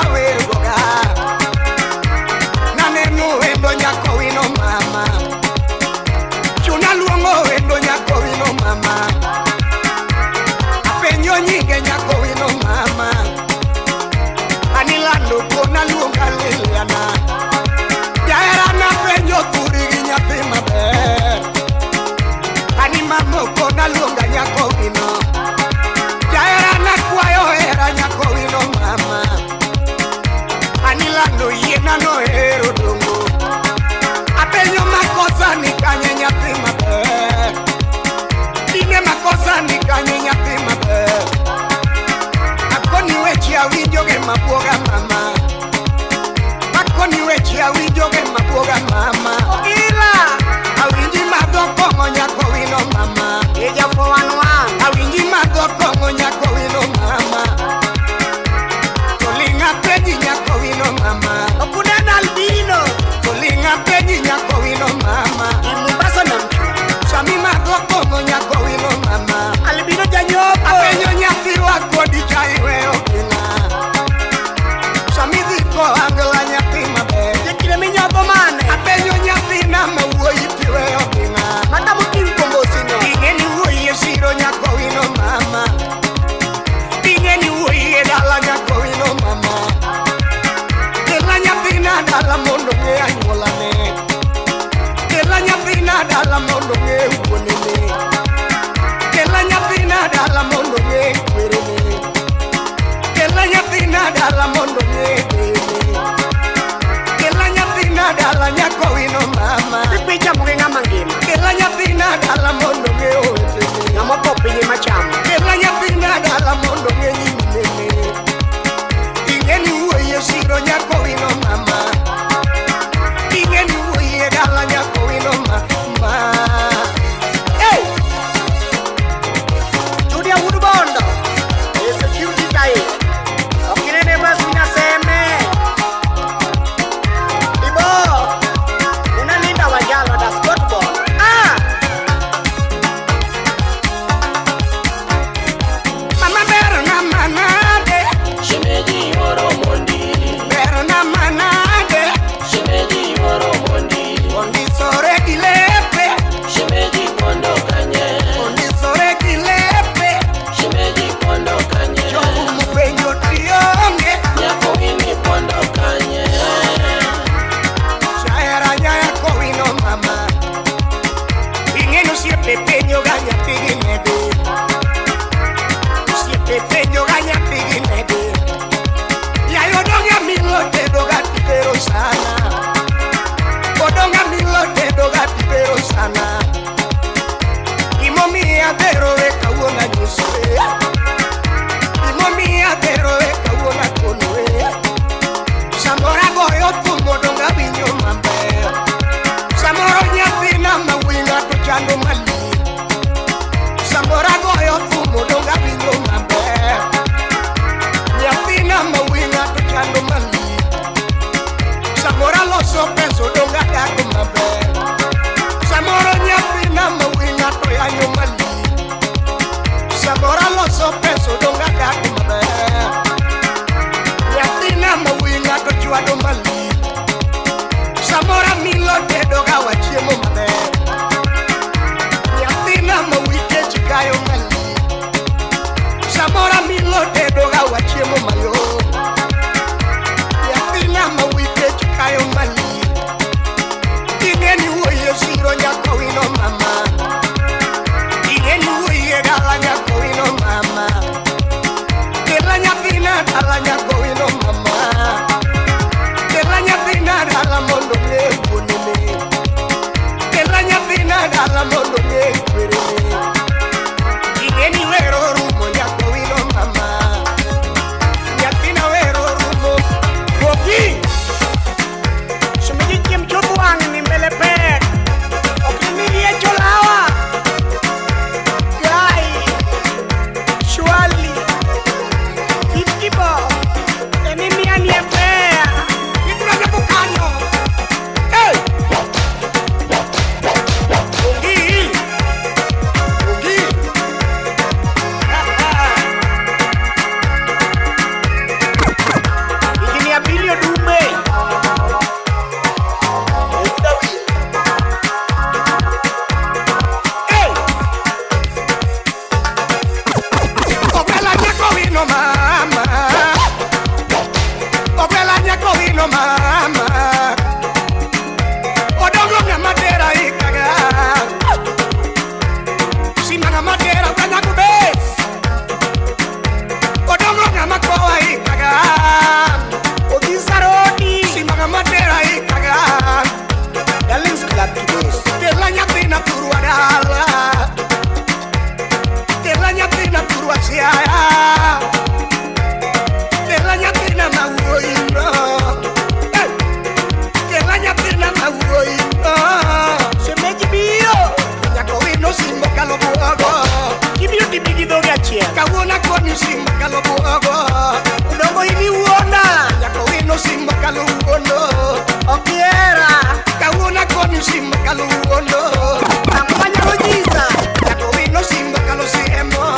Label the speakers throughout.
Speaker 1: aweruga naneno wendo nyako wino mama chuna luongo wendo nyako wino mama apenyo nyinge nyako wino mama anilando kona luonga Liliana jaera na penyo turi nyathi maber animamo kona luonga nyako wino jaera na kwayo era nyako wino mama anilando yena no hero dongo apenyo makosa nikanye nyathi maber dine makosa nikanye nyathi maber akoni wechi awinjoge mabuoga mama akoni wechi awinjoge mabuoga mama ila awinji madoko nyako wino mama eja fowanwa awinji madoko nyako wino mama tolinga peji nyako wino mama okudana albino tolinga peji nyako wino mama imbasa na sami madoko nyako wino mama albino janyopo apenyo nyathi wako dichaiwe okina sami dhiko ohangla nyathi maber yekile minyopo mane apenyo nyathi na mawuoyi tiwe okina mata mukim kombosinyo ingeni wuoyi esiro nyako wino mama ingeni wuoyi edala nyako wino mama kela nyathi na dala mondo nge anyuolane kela nyathi na dala mondo nge wuonene kela nyathi na dala mondo nge kwerene kela nyathi na dala mondo nge kwerene kela nyathi na dala nyako wino mama picha mwenga mangima kela nyathi na dala mondo nge owetene ngamo popinye machamo kela nyathi na dala mondo nge nyimene ingeni wuoyi esiro nyako wino mama ingeni wuoyi edala nyako wino mama hey Julia Woodbondo is a cutie guy okine basi naseme ibo unalinda wajalo da football mama berna manade
Speaker 2: Shemeji oro mondi
Speaker 1: berna manade
Speaker 2: Shemeji oro mondi
Speaker 1: ondi sore dilepe
Speaker 2: Shemeji pondo kanye
Speaker 1: ondi sore dilepe
Speaker 2: Shemeji pondo kanye
Speaker 1: jogu mupenjo trionge
Speaker 2: Nyako wini pondo kanye
Speaker 1: chaera nyako wino mama ingeno siete penyo ganya piginede siete penyo ganya piginede ya yodonga milote doga tibero sana odonga milote doga tibero sana imomi adero eka wona nyuswe imomi adero eka wona konwe samora goyo tumo donga winyo maber samoro nyathina mawinga to chando mali samora goyo tumo donga winyo maber nyathina mawinga to chando mali samora loso peso donga dako maber samoro nyathina mawinga to yanyo mali samora loso peso donga dako maber nyathina mawinga to chwado mali samora milo tedo ga wachiemo maber nyathina mawike chikayo mali samora milo tedo ga wachiemo mayo nyathina mawike chikayo mali wino mama Odongo na madera ikaga Simana madera kanya kubes Odongo na makoa ikaga Odisarodi Simana madera ikaga Dalins club kidos Terlanya pina turuadala Terlanya pina turuasiaya Terlanya pina mauoino Terlanya pina mauoino Semeji bio Yako wino simbo kalobuogo Kibio tibigido gachia Kawona koni simbo kalobuogo Udongo ini uona Yako wino simbo kalobuono Okiera Kawona koni simbo kalobuono Nampanya rojiza Yako wino simbo kalosiemo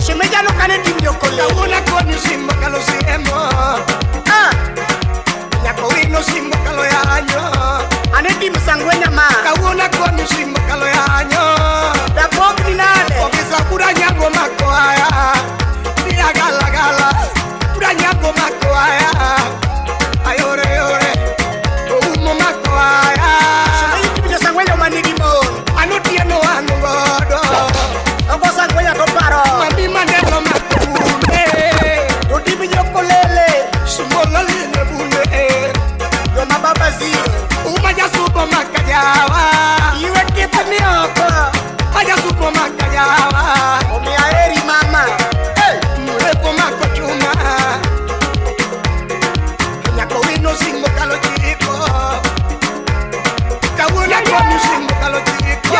Speaker 1: Semeja no kane timyo kole Kawona koni simbo kalosiemo Yako wino simbo kalo ya anyo Aneti msangwenya ma Kawona koni simbo kalo ya anyo Da bog ni nane Okisa kura nyango mako haya Bila gala gala Kura nyango mako haya Ayore yore Oumo mako haya Semeji kibija sangwenya manigi mon Anotia no anu godo Ongo sangwenya toparo Mami manelo mako bune Odibi yoko lele Sumola line bune Yoma baba zio Umaja supo makajawa Iwe kipa nioko Maja supo makajawa Omia eri mama Murepo mako chuma Nyako wino singo kalo chiko Kawuna konu singo kalo chiko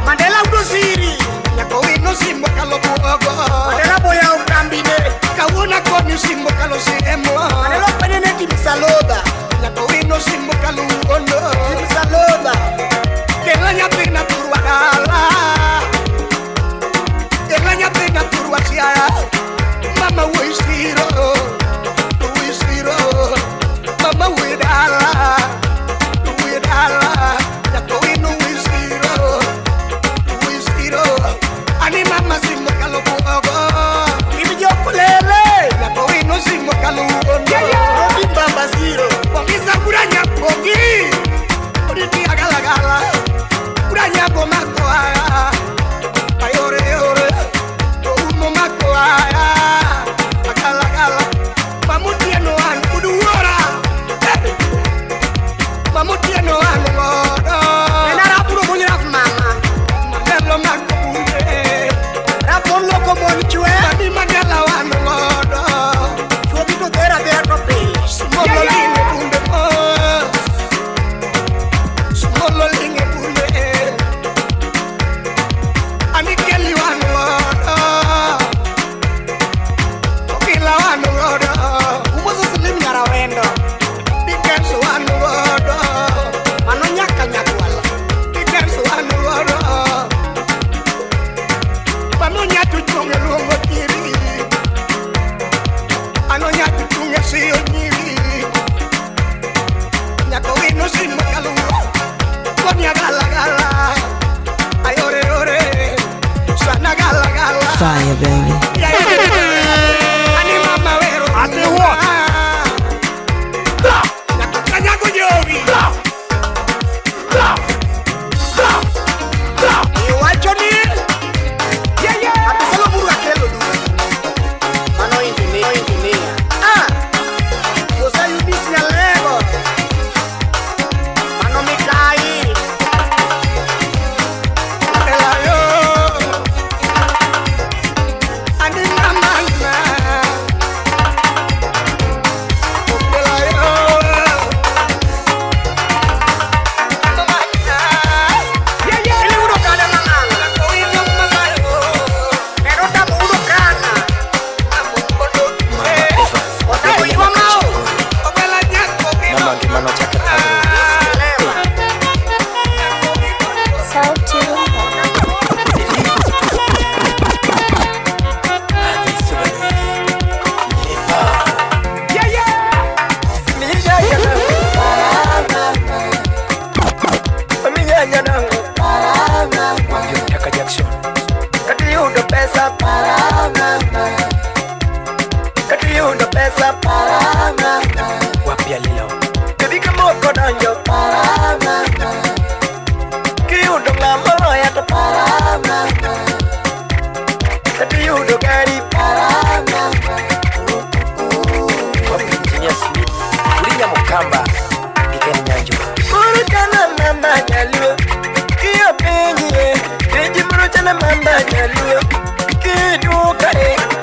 Speaker 1: Mandela udosiri Nyako wino singo kalo buogo Mandela boya ukambine Kawuna konu singo kalo siemo Mandela penene kimisaloba Nyako wino singo kalo uono Kimisaloba Kelanya pina turuadala Kelanya pina turuasiaya Mama wisiro Wisiro Mama widala Widala Nyako wino wisiro Wisiro Ani mama simbo kalo buogo Ibi joko lele Nyako wino simbo kalo uono Obi bamba ziro Wangisa kuranya kogi Oditi agala gala Kuranya gomako haya Ayore yore Oumo mako haya Agala gala Mamutia no anu kuduwara Mamutia no anu godo Nena rapuro mwenye raf mama Mandelo mako bune Rapon loko moni chwe Mami mandela wanu godo Chwe bito tera tera tope Smolo line bunde mos Smolo line bunde Anikeli wanu godo Okila wanu godo Umozo silim nyara wendo Dikensu wanu godo Mano nyaka nyakwala Dikensu wanu godo Mano nyatu chunge luongo kiri Ano nyatu chunge siyo nyiri Nyako wino simo kalungo Konya gala gala Ayore yore Sana gala gala
Speaker 3: Fire, baby.
Speaker 1: Ani mama wero
Speaker 4: Ate what?
Speaker 1: Nyako jovi Iwacho ni Ate salo buru akelo du Mano intinia Yosa yubisi ya lego Mano mikai Ela yo Kamba Iken Nyanjo Muru chana mamba nyaluo Kiyo penye Keji muru chana mamba nyaluo Kiduka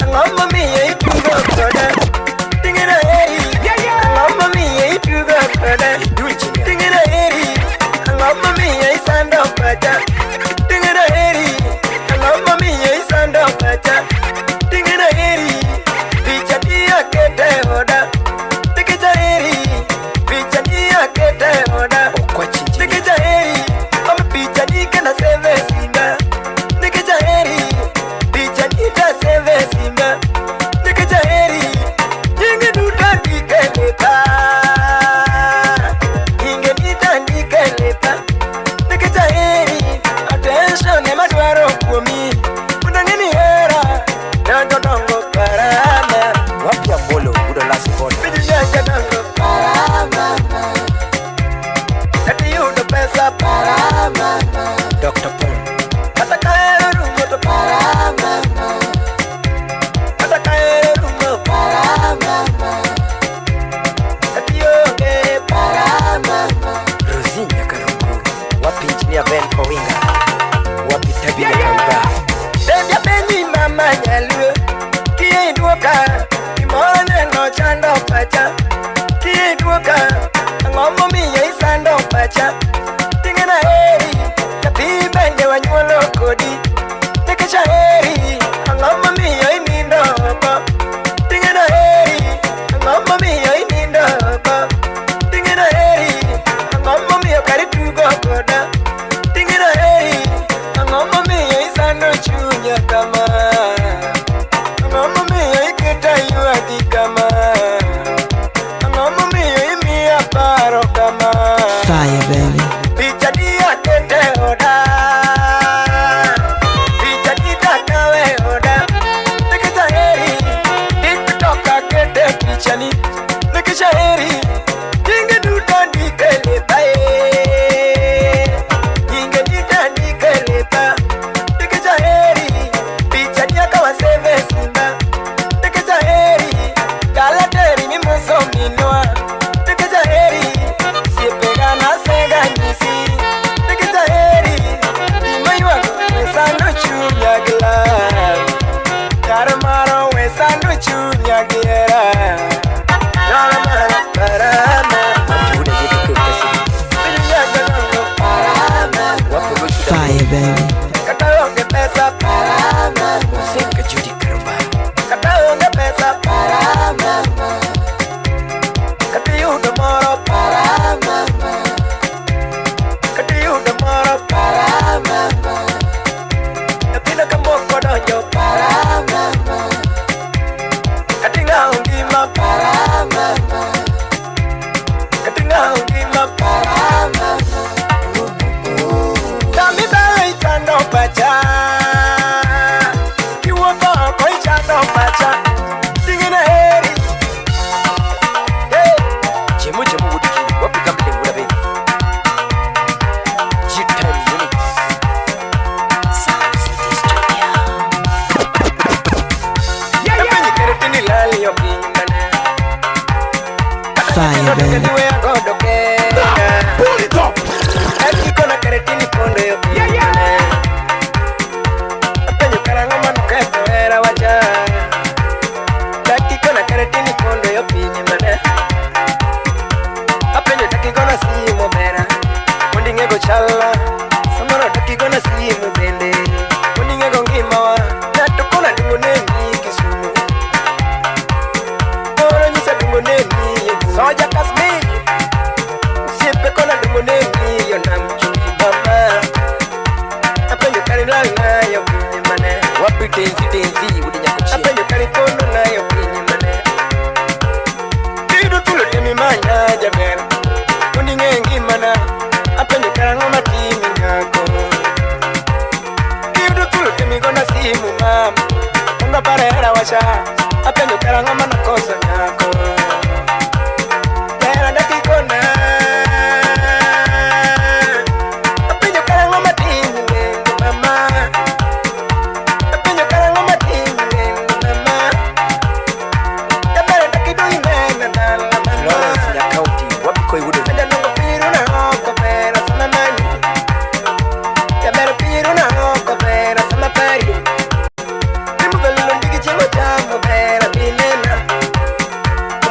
Speaker 1: Ngomba miye itugo koda Tingina eri Ngomba miye itugo koda Tingina eri Ngomba miye isando pacha Tingina eri Ngomba miye isando pacha Tingina eri Picha dia kete hoda Tikita eri Picha dia kete hoda Tikita eri Kama picha dika na seve simba Tikita eri Picha dika seve simba Tikita eri Nyingi duta dika lepa Nyingi duta dika lepa Tikita eri Attention ema tuwaro kumi Unangini hera Nanjo dongo parama Wapia mbolo udo lasi bono Bidi nyanja dongo parama Kati yudo pesa parama Dr. Pong Kata kaya rungo parama Kata kaya rungo parama Kati yoge parama Rosinya karungu Wapi engineer Ben Powinga Wapi tabia kauba Debia penyi mama nyaluo Kie iduoka Imone no chando pacha Kie iduoka Ngombo miye isando pacha Tingena eri Tapi bende wanyuolo kodi Tekesha eri Ngombo miye inindo ko Tingena eri Ngombo miye inindo ko Tingena eri Ngombo miye karitugo koda Tingena eri Ngombo miye isando chunya kama Ngombo miye ikita yuadi kama Ngombo miye imiya paro kama
Speaker 3: Fire, baby.
Speaker 1: Picha dia kete hoda Picha dia kawe hoda Nikita heri Tiktoka kete picha ni Nikisha heri Jinge duta dikele bae Jinge duta dikele ba Nikisha heri Picha dia kawa seve simba Nikisha heri Galateri ni muso minua Nikisha heri Siepega na sega nyisi Nikita heri Imaiwa Wesano chunya gila Yaramaro wesano chunya gira Yaramaro parama Amjude jiki kukasi Pinyaka nongo parama
Speaker 3: Fire, baby.
Speaker 1: Kataonge pesa parama Musika judi karumba Kataonge pesa parama Katiyudo moro parama Katiyudo moro parama Napina kamoko donjo parama Katinga ungima parama Katinga ungima parama Tami bala ichando pacha Kiwoko ko ichando pacha Tingina heri Hey Chemu chemu wudiki Wapika mlingula baby G-Time Units
Speaker 3: Sound City Studio.
Speaker 1: Napenye keretini lali yo pingane
Speaker 3: Fire, baby.
Speaker 1: Kaniwe agodo kena
Speaker 4: Pull it up.
Speaker 1: Eki kona keretini kondo yo pingane Napenye karango manu keto era wacha Taki kona keretini kondo yo pingane Napenye taki kona simo mera Mundingego chala Semoro taki kona simo bende Mundingego ngimawa Nato kona dungo nemi kisumu Oro nyisa dungo nemi Soja kasmi Siepe kona dungo nemi Yo namchungi mama Apenyo kari lal na yo pinye mane Wapi tenzi udinya kuchia Apenyo kari kono na yo pinye mane Tido tulo temi manya jaber Mundinge ngimana Apenyo karango matimi nyako Tido tulo temi gona simu mama Onda parera washa Apenyo karango manakosa nyako Tera daki kona Apenyo karango matimi mama Apenyo karango matimi koi wudu anda no piru na ko pera sama mani ya ber piru na ko pera sama pari timu dalo ndigi chengo chamo pera pinena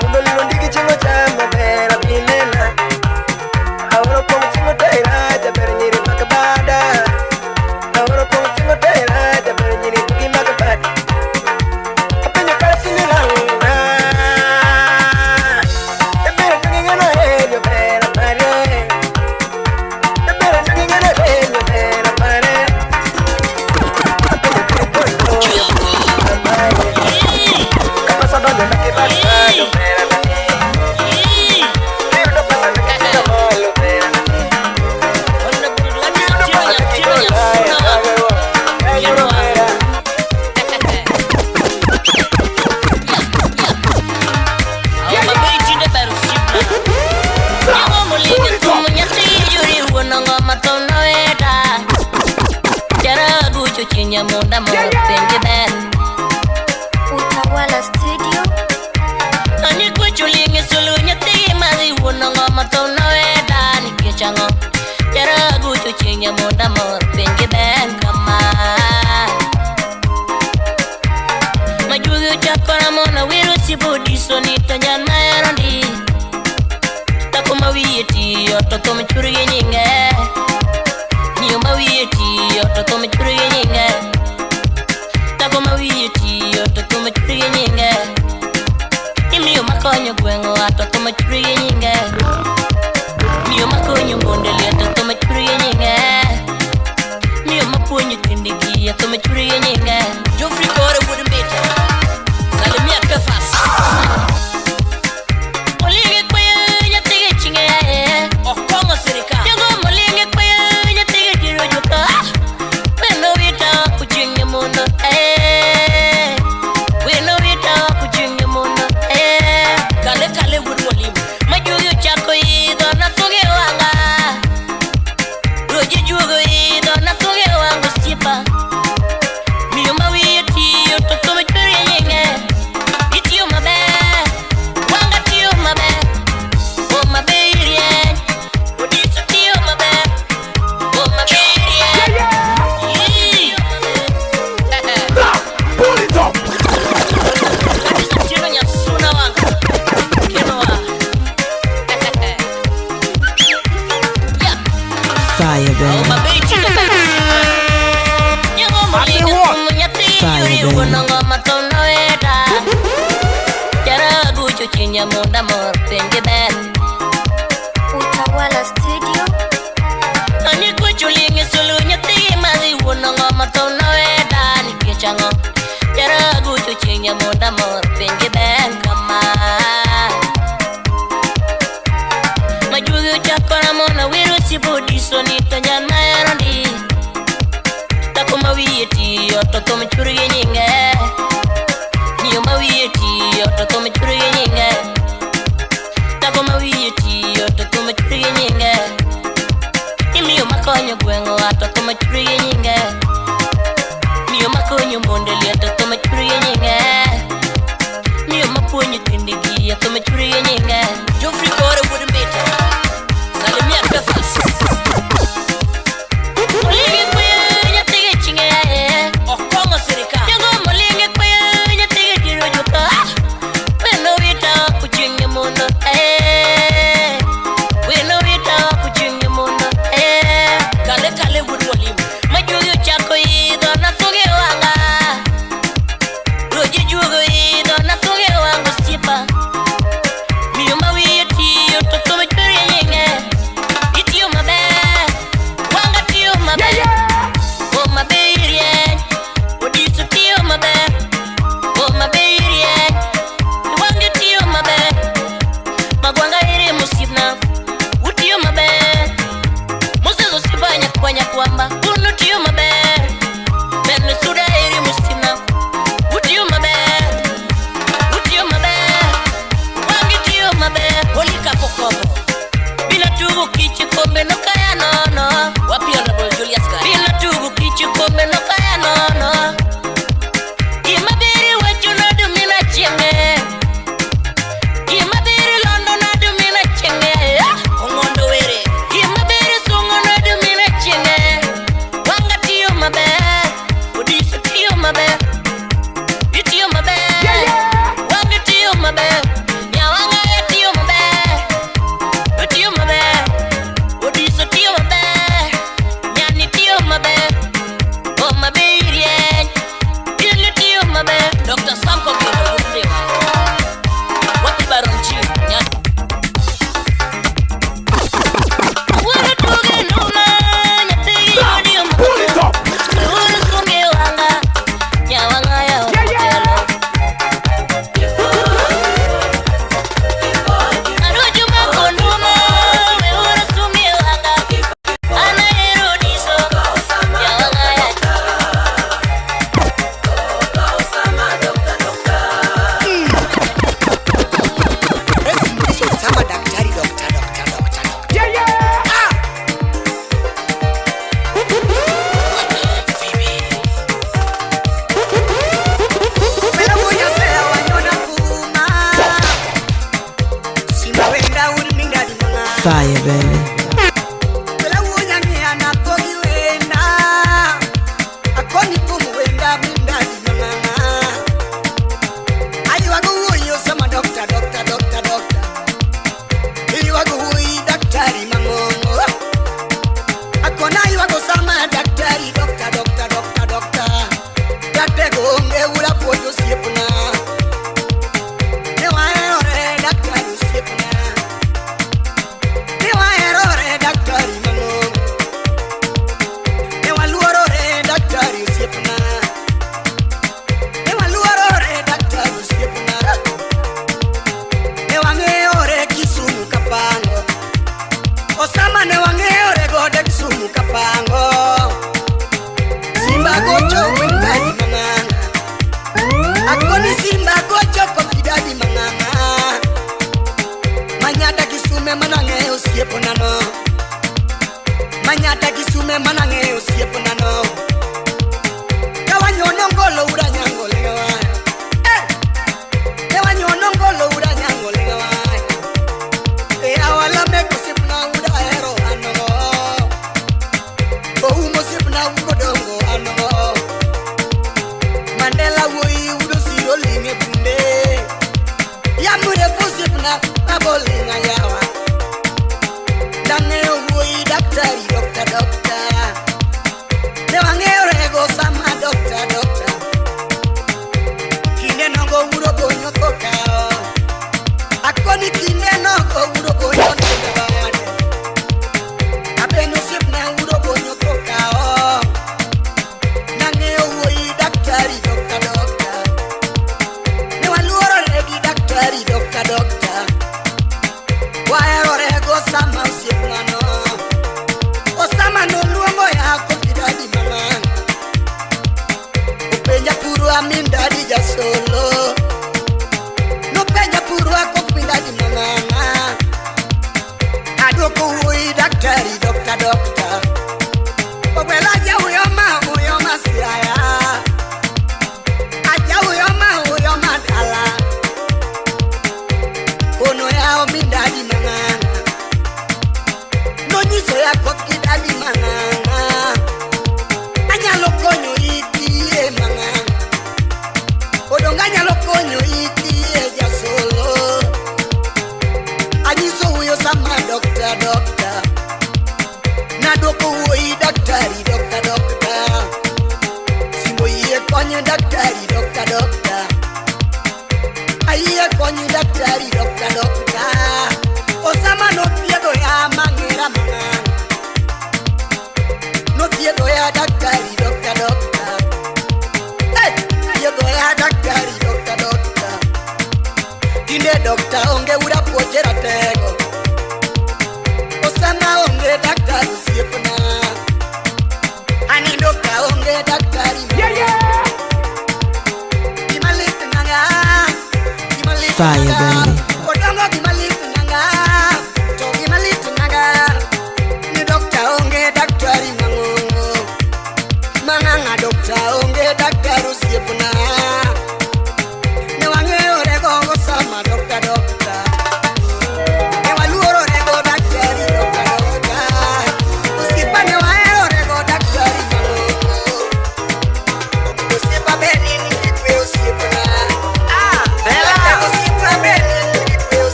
Speaker 1: timu dalo ndigi chengo chamo pera pinena awro pong chengo tera ja ber nyiri makabada awro pong chengo tera ja ber nyiri tugi makabada apenya kartini langa ebera tugi ngana helio pera pare ebera tugi ngana helio pera pare kapasa dodo na kibasa do pera nani do pasa na kibasa malo pera nani
Speaker 4: Chinya munda mo pengi ben
Speaker 5: Utawala Studio.
Speaker 4: ani kuchulingi sulunya ti mazi wonongo matona weda ni kechango jara guchu chinya munda mo pengi ben kama majugu chakora mona wiru sibudi soni tanyan mayarandi takuma wiyeti ototo mchuri nyinge Nyuma wiyeti ototo mchuri nyinge Takuma wiyeti ototo mchuri nyinge Imiyo makonyo gwengo atoto mchuri nyinge Miyo makonyo mbondeli atoto mchuri nyinge Miyo maponyo tindigi atoto mchuri nyinge Jofri kore wudumbita Salimia kafas Olige kwaya nyatege chinge Okongo sirika Yango molige kwaya nyatege jiro joka Weno wita kuchinge mundo Weno wita kuchinge mundo Kale kale wudu walimu Majuyo chako idho na suge wanga Roji jugo idho na suge wanga sipa Miyo mawiti yototo mchuri nyinge Itiyo mabe Wanga tiyo mabe O mabe irien Odiso tiyo mabe O mabe irien
Speaker 1: pull it up
Speaker 4: Kabisa tino nyasuna wanga Kino wa Yeah
Speaker 3: Fire,
Speaker 4: O
Speaker 3: baby.
Speaker 4: mabe itino baby Nyango mulinga kumunyati Yuri wonongo matona weda Jara gucho chinya munda mor pengi ben
Speaker 5: Utawala Studio.
Speaker 4: Ani kuchulingi sulunya ti mazi wonongo matona weda ni kechango Jara gucho chinya munda mor pengi ben kama Majugu chakora mona wiru sibudi soni tanyan mayarandi Takuma wiyeti ototo mchuri nyinge Nyuma wiyeti ototo mchuri nyinge Takuma wiyeti ototo mchuri nyinge Imiyo makonyo gwengo atoto mchuri nyinge Miyo makonyo mondeli atoto mchuri nyinge Miyo maponyo tindigi atoto mchuri nyinge Jofri kore wudumbita Salimia kafas Olige kwaya nyatege chinge Okongo sirika Yango molige kwaya nyatege jiro joka Weno wita kuchinge mundo Weno wita kuchinge mundo Kale kale wudu walimu Majugu chako idho na suge wanga Roji jugo idho na suge wanga sipa Miyo mawiyeti ototo mchuri nyinge Itiyo mabe Wanga tiyo mabe O mabe irien Odiso tiyo mabe O mabe irien Wanga tiyo mabe Magwanga iri musibna Utiyo mabe Musezo sibanya kwanya kwamba Unu tiyo mabe Bene suda iri musibna Utiyo mabe Utiyo mabe Wangi tiyo mabe Olika pokobo Bila tugu kichi kombe no kaya nono Wapi honorable Julius Gari Bila tugu kichi kombe no kaya nono Imabiri wechu na dumina chenge Imabiri londo na dumina chenge
Speaker 3: Fire, baby. Fire, baby.
Speaker 1: Odongo gimalitunanga, to gimalitunanga. Ni doctor onge daktari mangongo. Manganga doctor onge daktari usiepuna. Ne wange orego sama doctor doctor. Ne waluoro orego daktari doctor. Usipa ne wange orego daktari mangongo. Usipa beni ni kitwe usiepuna. Bella.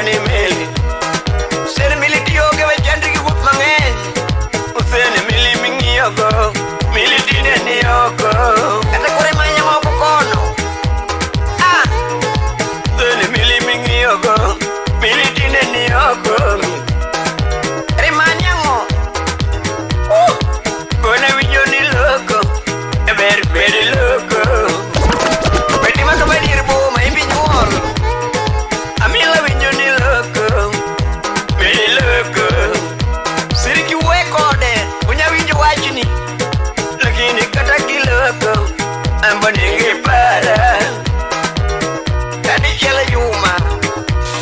Speaker 1: kani mili Usene mili tiyoge we jandri ki wup mangen Usene mili mingi yoko Mili dine ni yoko Kata kore manya mabukono Usene mili mingi yoko Mili dine ni yoko Rimanya ngo Kona winyo ni loko Beri loko Bedi maka badi ribo maimbi nyuor Amila winyo ni loko Beri loko Siriki wekode Punya winyo wajini Lakini kata kiloko Amba ningi para Kani kela yuma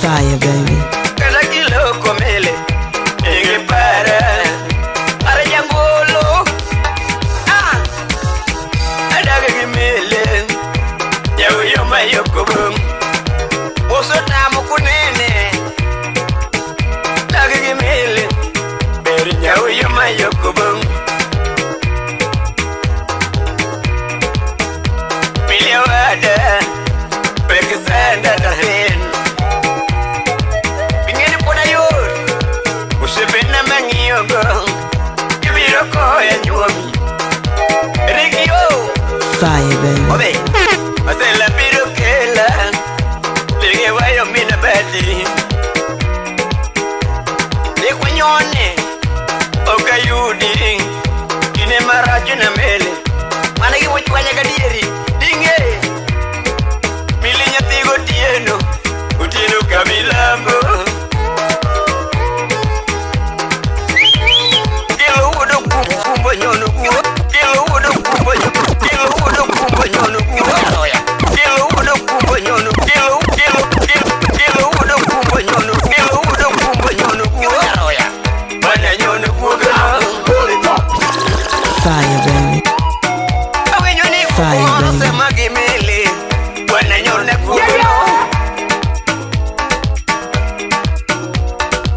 Speaker 3: Fire, baby.
Speaker 1: Kata kiloko mele Ningi para Ara jangolo Adaga gimele Yaw yoma yokobum Oso tamu kunene Daga gimele Beri yaw yoma yokobum Milya wada Pekisanda dahin Bingeni poda yor Usipena mangiyogo Kibiro koya nyuomi Rikio
Speaker 3: Fire, baby.
Speaker 1: Obe, masela biro kela Lege wayo mina badi Lekwa nyone Oka yudi Kine maraju na mele Managi wachwanya kadieri Dinge Milinya tigo tieno Utieno kamilambo Kilo udo kumbo nyono kuo Kilo udo kumbo nyono Kilo udo kumbo nyono kuo Kilo udo kumbo nyono Kilo udo kumbo nyono Kilo udo kumbo nyono kuo Bana nyono kuo gana
Speaker 3: Fire, baby.
Speaker 1: Awe nyoni
Speaker 3: Fire,
Speaker 1: kuo
Speaker 3: baby.
Speaker 1: Sema gimele Bana nyono kuo gana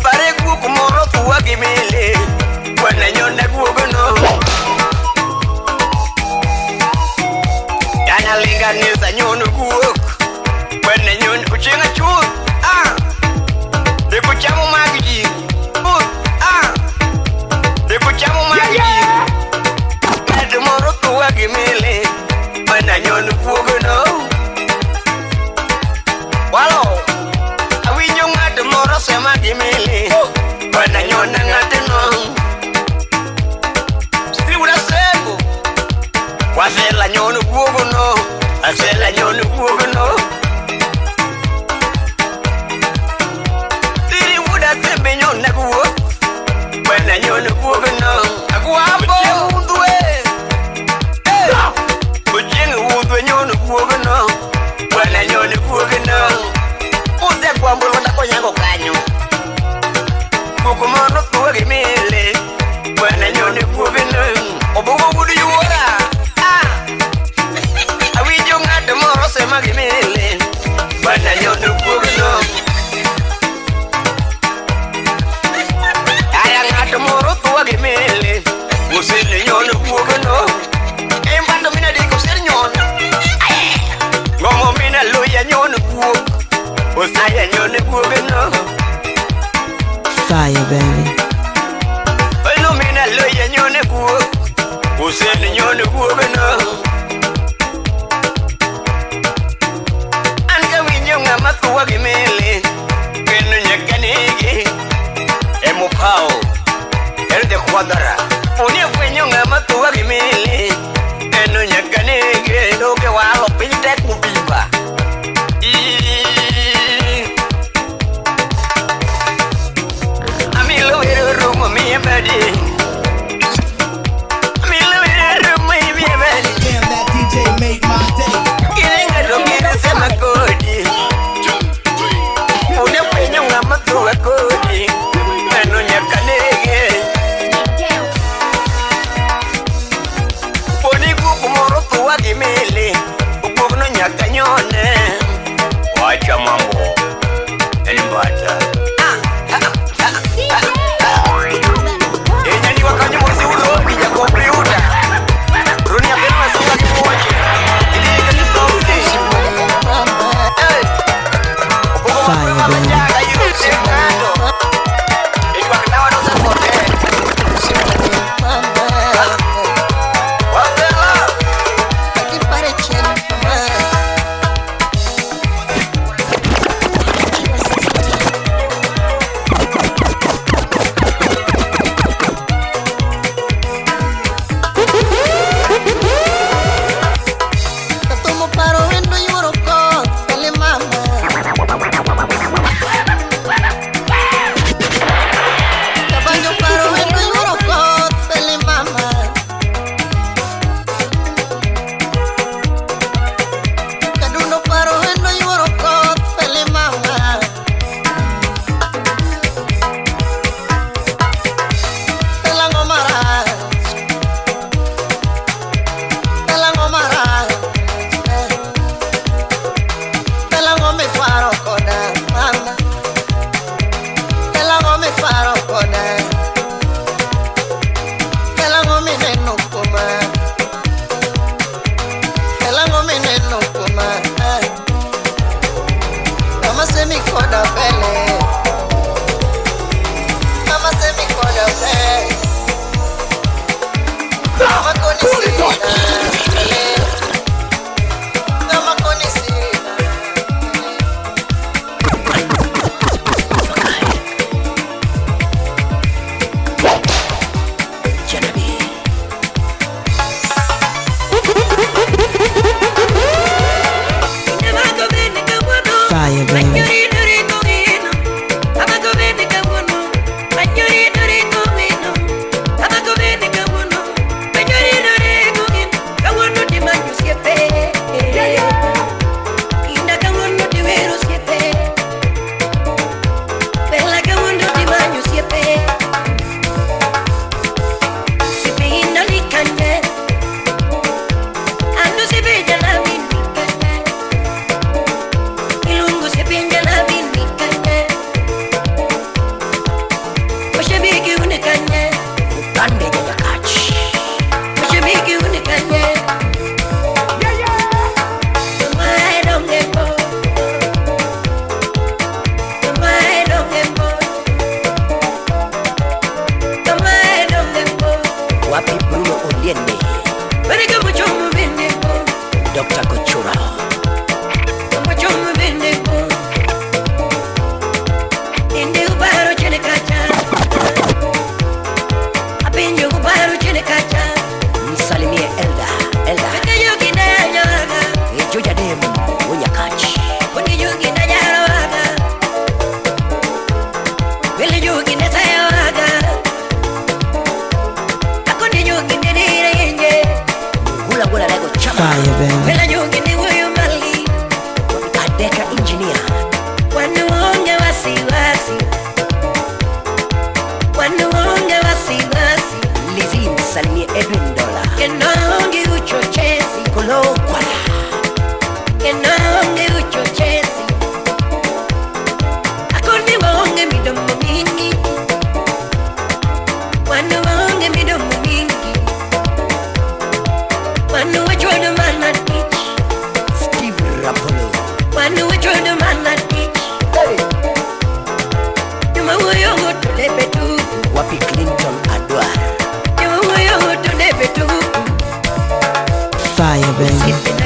Speaker 1: Pare kuo kumoro kuo gimele Bana nyono kuo gana Yana linga nisa nyono kuok Bana nyono kuchenga chuo Deku chamu magiji Deku chamu magiji Kadu moro kuwa gimele Bana nyono kuogo no Walo Awinyo ngadu moro sema gimele Bana nyono ngadu no Stiwula sengu Wasela nyono kuogo no Asela nyono kuogo no Tiri wuda sembe nyono kuo Bana nyono kuogo no Akuambo undwe Ujeng undwe nyono kuogo no Bana nyono kuogo no Ude kuambo wata konyango kanyo Kukumono kuwa gimele Bana nyono kuogo no Obugo wudu yuora Awijo ngade moro sema gimele Bana nyono kuogo no Aya ngade moro kuwa gimele Usile nyono kuogo no Embando mina diko ser nyono Ngomo mina loya nyono kuogo Usaya nyono kuogo no
Speaker 3: Fire, baby.
Speaker 1: Ono mina loya nyono kuogo Usile nyono kuogo no Anka winyo ngama kuwa gimele Keno nyakanege Emo pao Erde kwadara Unia kwenyo ngama kuwa gimele Keno nyakanege Loke walo pintek mubimba Amilo wero rumo miya badi Amilo wero rumo miya badi
Speaker 5: Damn, that DJ made my day.
Speaker 1: Kirenga dongere sema kodi Unia kwenyo ngama kuwa kodi Keno nyakanege Poni kukumoro kuwa gimele Ukugno nyakanyone Wacha mambo Elimbata Enyani wakanyo mwezi ulobi ya kompliuta Runi ya bema sunga kimoje Ili ni sauti.
Speaker 3: Fire, baby. Fire, baby. Fire, baby.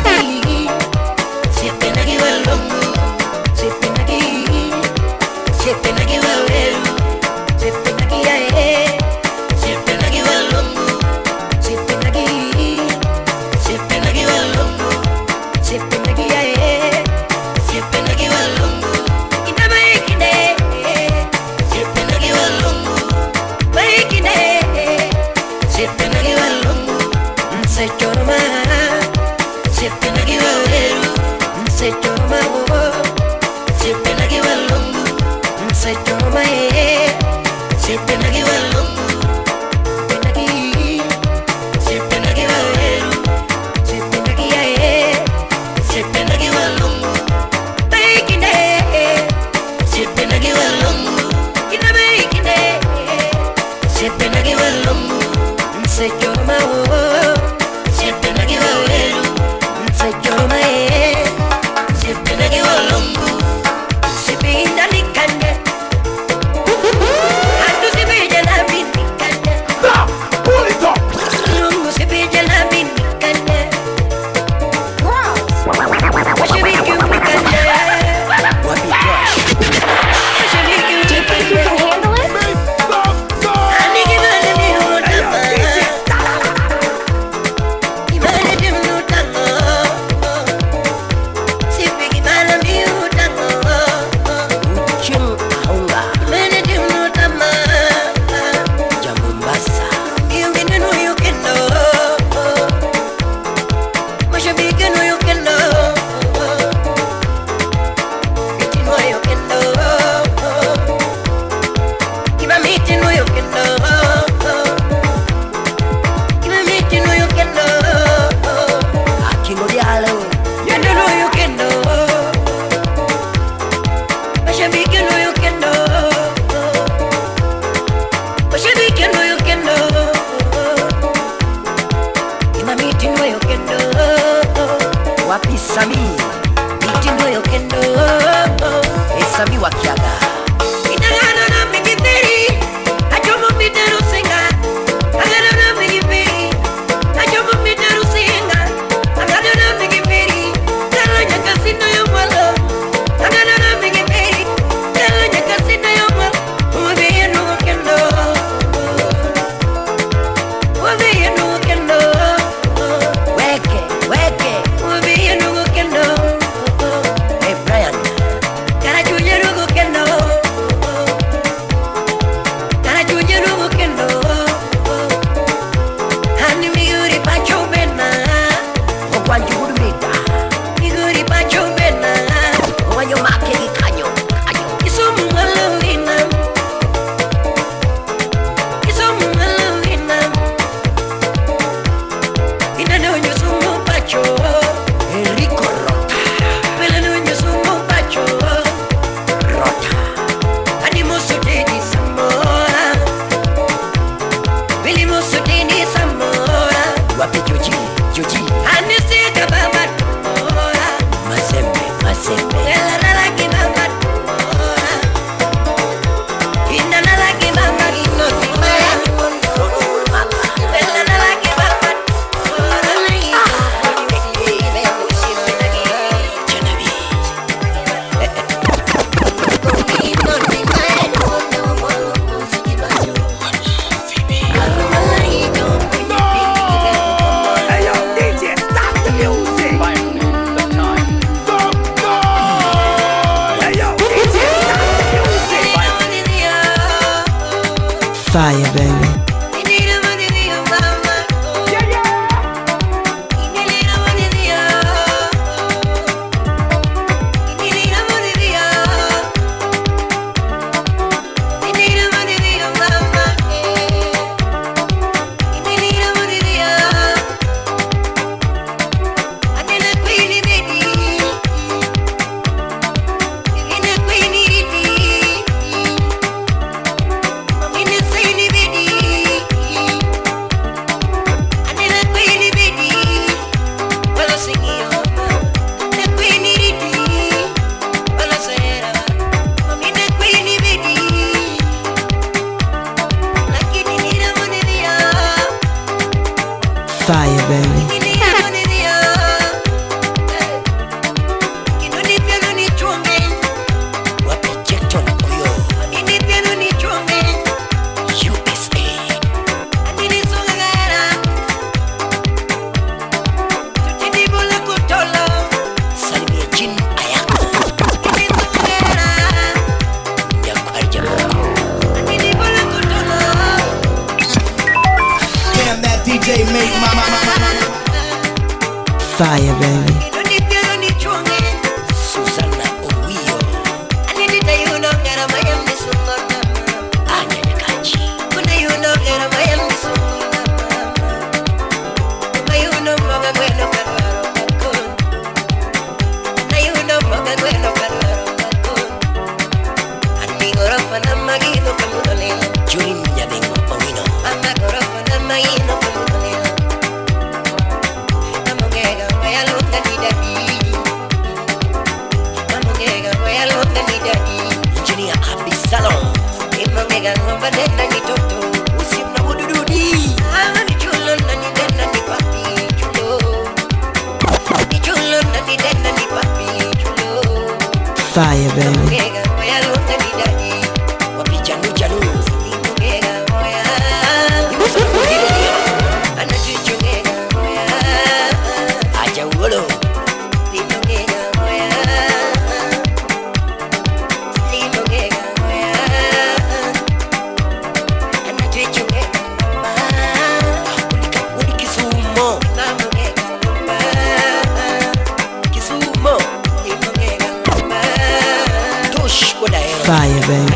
Speaker 3: Fire, baby. Fire, baby. Fire, baby. Fire, baby. Fire, baby.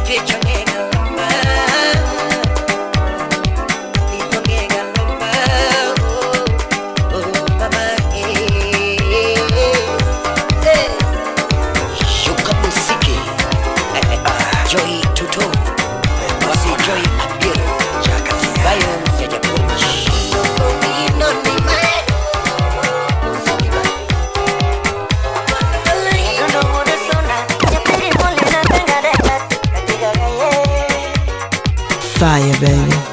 Speaker 3: Fire, baby.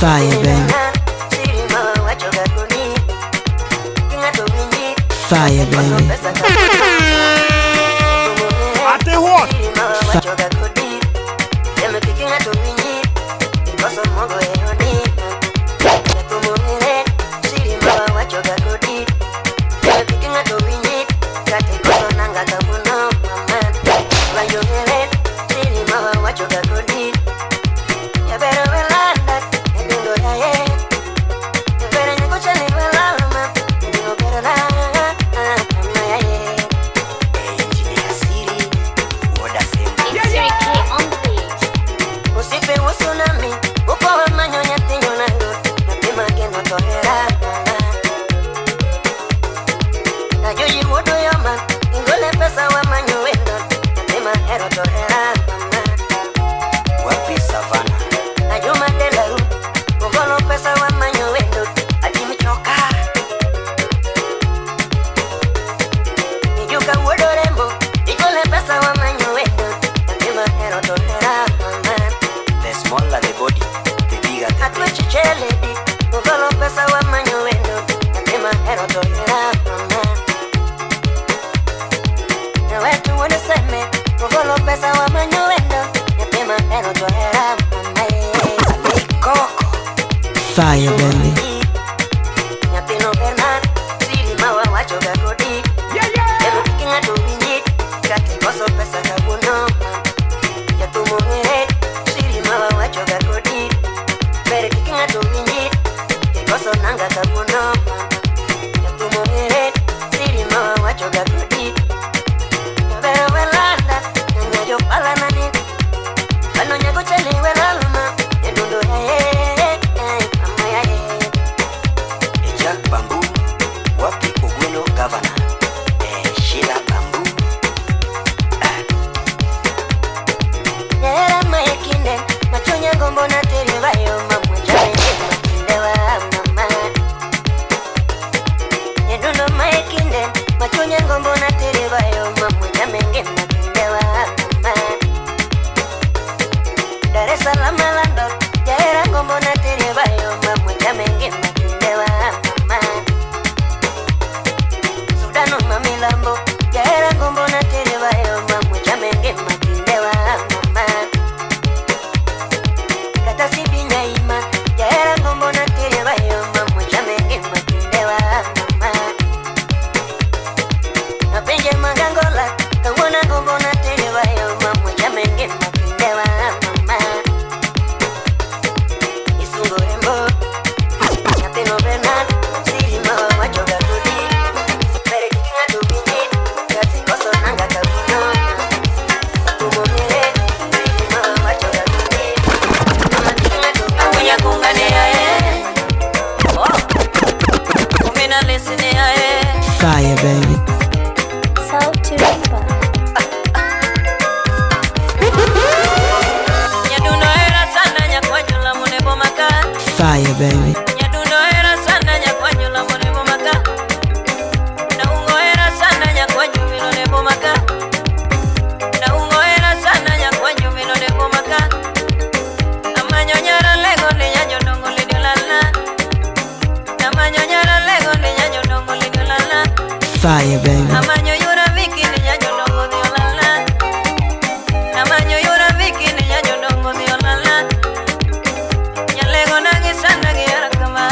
Speaker 3: Fire, baby. Fire, baby.
Speaker 4: Siri
Speaker 3: Fire, baby.
Speaker 4: Nyapino Bernard, siri mawa wachoga kodi. Ero kikinga to winjit, kati koso pesa kabuno. Yatumo ngere, siri mawa wachoga kodi. Bere kikinga to winjit, koso nanga kabuno. Yatumo ngere, siri mawa wachoga kodi. Bere welanda, nyajo pala nani. Bano nyago chali welalma, edundo Jack Bamboo, Wapi Ogweno Governor, Sheila Bamboo. Yera mayekinde, machonya gombo na teriva yo mamweja makindewa mama. Yeduno mayekinde, machonya gombo na teriva yo mamweja makindewa mama. Dar es Salaam lando, yera gombo na teriva yo mamweja makindewa mama. Sudano mamilambo, yera gombo na teriva yo mamweja makindewa mama. Kata sibinya ima, yera gombo na teriva yo mamweja makindewa mama. Napenje magangola, kawona gombo na teriva yo mamweja makindewa mama. Isungorembo, Nyapino Bernard, siri mawa wachoga kodi. Bere kikinga tubinji, kati koso nanga kabuno. Tumomire, siri mawa wachoga kodi. Mama kikinga tubinji, akunya kungane yae. Oh, kumina lesine yae.
Speaker 3: Fire, baby.
Speaker 6: Sauti Rumba.
Speaker 4: Nyaduno era sana nyakwanyula munebo maka.
Speaker 3: Fire, baby.
Speaker 4: Nyaduno era sana nyakwanyula munebo maka. Na ungo era sana nyakwanyumino nebo maka. Na ungo era sana nyakwanyumino nebo maka. Amanyo nyara lego ni nyanyo dongo lidolala. Amanyo nyara lego ni nyanyo dongo lidolala.
Speaker 3: Fire, baby.
Speaker 4: Amanyo yura viki ni nyanyo dongo diolala. Amanyo yura viki ni nyanyo dongo diolala. Nyalego nangi sana giara kama.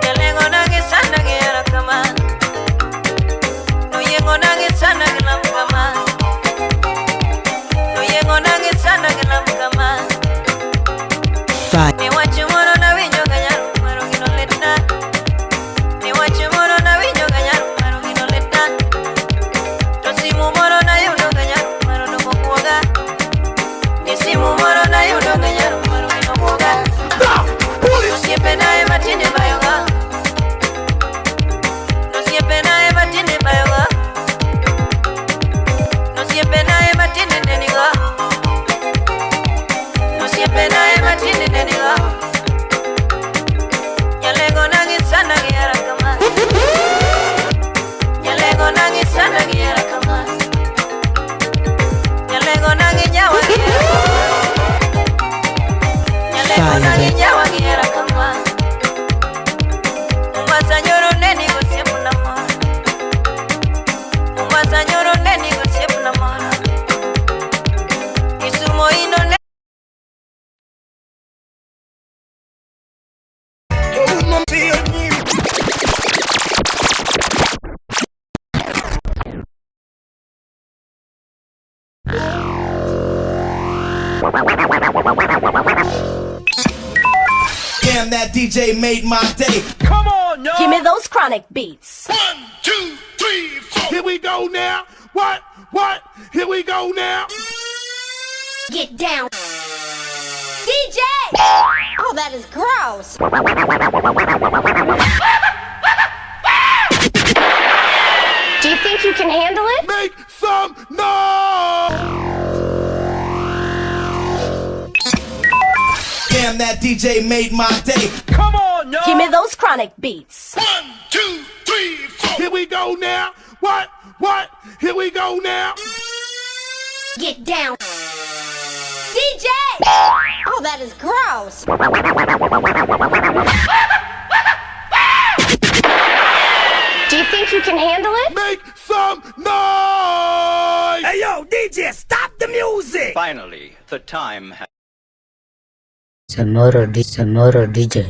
Speaker 4: Nyalego nangi sana giara kama. No yengo nangi sana gilam kama. No yengo nangi sana gilam kama.
Speaker 3: Fire,
Speaker 4: Ni wachumoro na winyo ganyaru maro gino letna. Ni wachumoro na winyo ganyaru maro gino letna. To simu moro na yudo ganyaru maro no mokuoga. Ni simu moro na yudo ganyaru maro gino mokuoga. No siempre nae matine bayoga. No siempre nae matine bayoga. No siempre nae matine neniga. No siempre nae matine neniga. Nyalego nangi sana giara kama. Nyalego nangi sana giara kama. Nyalego nangi nyawa giara kama. Nyalego nangi nyawa giara kama. Umasa nyoro neni gusiepu na mora. Umasa nyoro neni gusiepu na mora. Isumo ino neni.
Speaker 5: Damn, that DJ made my day.
Speaker 6: Give me those chronic beats.
Speaker 7: 1, 2, 3, 4. Here we go now. What? Here we go now.
Speaker 6: Get down. DJ! Oh, that is gross. Do you think you can handle it?
Speaker 7: Make some noise.
Speaker 5: Damn, that DJ made my day.
Speaker 6: Give me those chronic beats.
Speaker 7: 1, 2, 3, 4. Here we go now. What? Here we go now.
Speaker 6: Get down. DJ! Oh, that is gross. Do you think you can handle it?
Speaker 7: Make some noise.
Speaker 1: Hey yo, DJ, stop the music!
Speaker 8: Finally, the time has Semoro DJ.